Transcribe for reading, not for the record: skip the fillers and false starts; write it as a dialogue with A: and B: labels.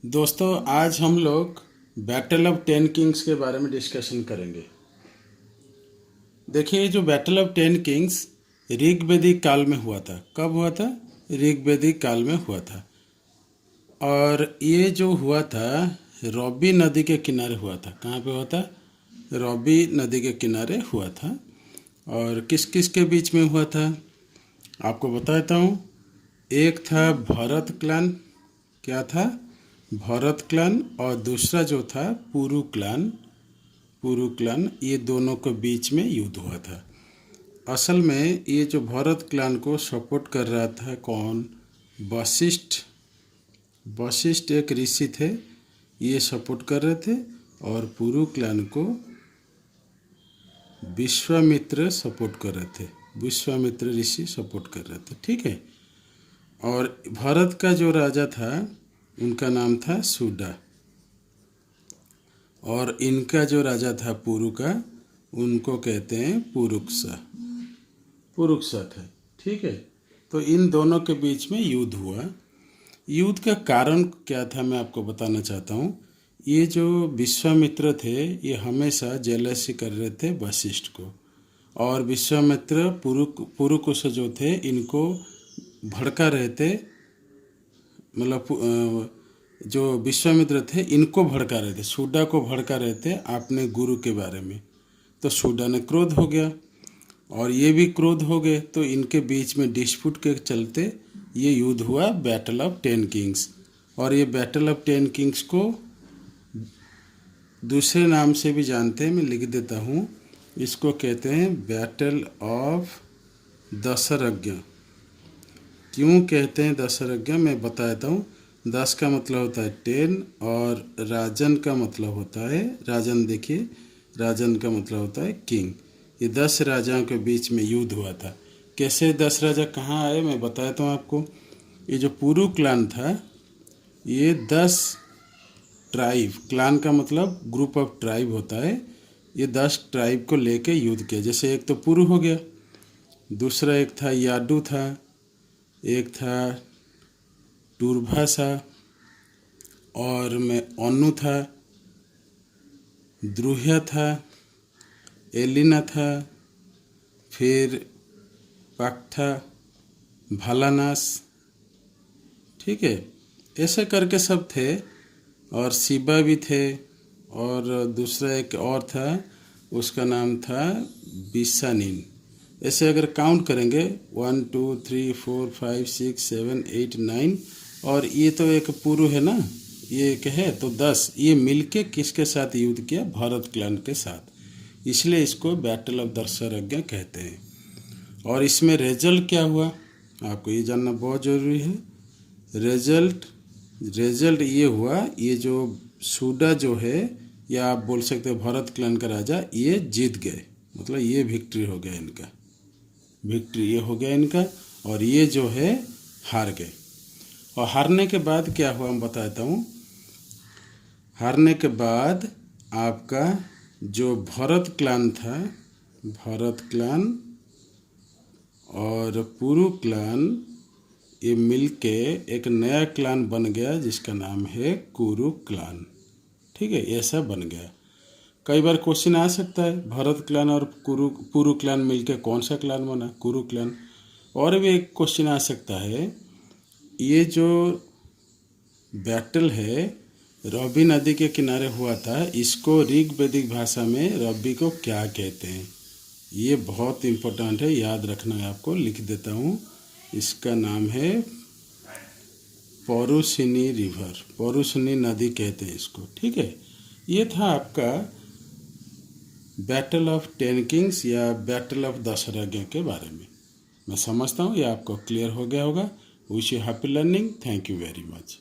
A: दोस्तों, आज हम लोग बैटल ऑफ 10 किंग्स के बारे में डिस्कशन करेंगे। देखिए, जो बैटल ऑफ 10 किंग्स ऋग्वेदिक काल में हुआ था। कब हुआ था? ऋग्वेदिक काल में हुआ था। और ये जो हुआ था रॉबी नदी के किनारे हुआ था। कहाँ पे हुआ था? रॉबी नदी के किनारे हुआ था। और किस किस के बीच में हुआ था आपको बताता हूँ। एक था भरत क्लान। क्या था? भरत क्लान। और दूसरा जो था पुरु क्लान। पुरु क्लान, ये दोनों के बीच में युद्ध हुआ था। असल में ये जो भरत क्लान को सपोर्ट कर रहा था कौन? वशिष्ठ। वशिष्ठ एक ऋषि थे, ये सपोर्ट कर रहे थे। और पुरु क्लान को विश्वामित्र सपोर्ट कर रहे थे। विश्वामित्र ऋषि सपोर्ट कर रहे थे। ठीक है। और भारत का जो राजा था उनका नाम था सुडा। और इनका जो राजा था पुरु का, उनको कहते हैं पुरुक्षा। पुरुक्षा था। ठीक है। तो इन दोनों के बीच में युद्ध हुआ। युद्ध का कारण क्या था मैं आपको बताना चाहता हूँ। ये जो विश्वामित्र थे ये हमेशा जेलसी कर रहे थे वशिष्ठ को। और विश्वामित्र पुरुकुश जो थे इनको भड़का रहे थे। मतलब जो विश्वामित्र थे इनको भड़का रहे थे, सुडा को भड़का रहे थे अपने गुरु के बारे में। तो सुडा ने क्रोध हो गया और ये भी क्रोध हो गए। तो इनके बीच में डिस्प्यूट के चलते ये युद्ध हुआ बैटल ऑफ 10 किंग्स। और ये बैटल ऑफ 10 किंग्स को दूसरे नाम से भी जानते हैं, मैं लिख देता हूँ। इसको कहते हैं बैटल ऑफ दशरज्ञ। क्यों कहते हैं दशरज्ञ मैं बताता हूँ। 10 का मतलब होता है 10 और राजन का मतलब होता है, राजन देखिए, राजन का मतलब होता है किंग। ये 10 राजाओं के बीच में युद्ध हुआ था। कैसे 10 राजा कहाँ आए मैं बताता हूँ आपको। ये जो पुरु क्लान था ये 10 ट्राइब, क्लान का मतलब ग्रुप ऑफ ट्राइब होता है। ये 10 ट्राइब को लेके युद्ध किया। जैसे एक तो पुरु हो गया, दूसरा एक था याडू था, एक था टूरभाषा, और में अनु था, द्रुह्य था, एलिना था, फिर पाक्था, भालानास। ठीक है। ऐसे करके सब थे। और शिवा भी थे। और दूसरा एक और था, उसका नाम था बिसानिन। ऐसे अगर काउंट करेंगे 1 2 3 4 5 6 7 8 9, और ये तो एक पुरु है ना, ये एक है, तो 10 ये मिलके किसके साथ युद्ध किया? भारत क्लान के साथ। इसलिए इसको बैटल ऑफ दशरज्ञ कहते हैं। और इसमें रिजल्ट क्या हुआ आपको ये जानना बहुत ज़रूरी है। रिजल्ट ये हुआ, ये जो सुडा जो है, या आप बोल सकते हो भारत क्लान का राजा, ये जीत गए। मतलब ये विक्ट्री हो गया इनका, विक्ट्री ये हो गया इनका। और ये जो है हार गए। और हारने के बाद क्या हुआ मैं बताता हूँ। हारने के बाद आपका जो भरत क्लान था, भरत क्लान और पुरु क्लान, ये मिलके एक नया क्लान बन गया जिसका नाम है कुरु क्लान। ठीक है, ऐसा बन गया। कई बार क्वेश्चन आ सकता है भरत क्लान और पुरु क्लान मिलके कौन सा क्लान बना? कुरु क्लान। और भी एक क्वेश्चन आ सकता है, ये जो बैटल है रॉबी नदी के किनारे हुआ था, इसको ऋग्वेदिक भाषा में रॉबी को क्या कहते हैं? ये बहुत इम्पोर्टेंट है, याद रखना है आपको, लिख देता हूँ। इसका नाम है पौरुषिनी रिवर, पौरुषिनी नदी कहते हैं इसको। ठीक है। ये था आपका बैटल ऑफ 10 किंग्स या बैटल ऑफ दशरज्ञ के बारे में। मैं समझता हूँ ये आपको क्लियर हो गया होगा। Wish you happy learning. Thank you very much.